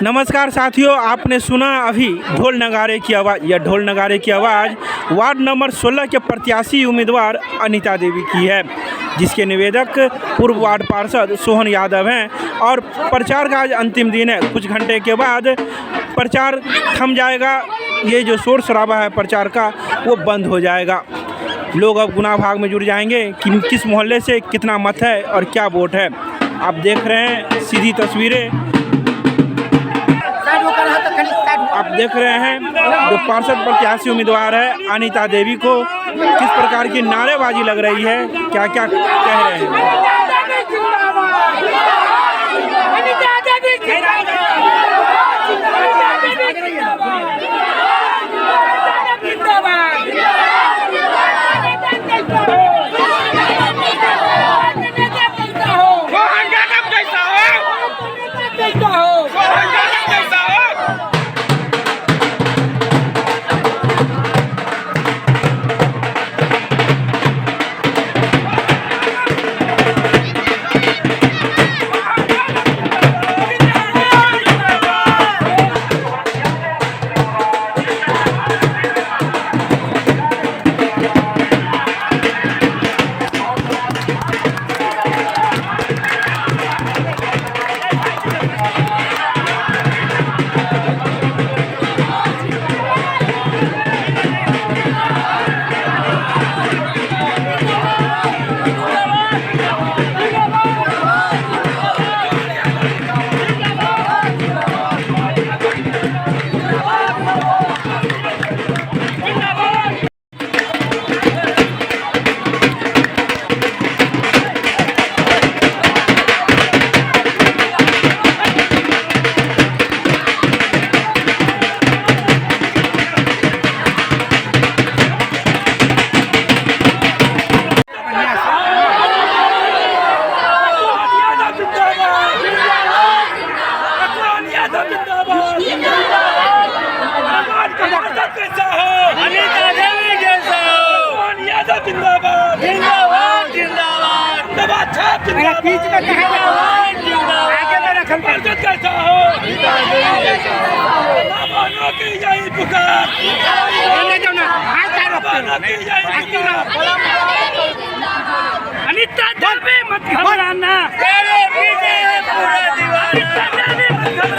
नमस्कार साथियों, आपने सुना अभी ढोल नगाड़े की आवाज़। यह ढोल नगाड़े की आवाज़ वार्ड नंबर 16 के प्रत्याशी उम्मीदवार अनीता देवी की है, जिसके निवेदक पूर्व वार्ड पार्षद सोहन यादव हैं। और प्रचार का आज अंतिम दिन है। कुछ घंटे के बाद प्रचार थम जाएगा। ये जो शोर शराबा है प्रचार का, वो बंद हो जाएगा। लोग अब गुना भाग में जुड़ जाएंगे कि किस मोहल्ले से कितना मत है और क्या वोट है। आप देख रहे हैं सीधी तस्वीरें, आप देख रहे हैं जो पार्षद प्रत्याशी उम्मीदवार है अनीता देवी को किस प्रकार की नारेबाजी लग रही है, क्या क्या कह रहे हैं। अनीता देवी मत घबराना, तेरे पीछे है पूरा दीवाना।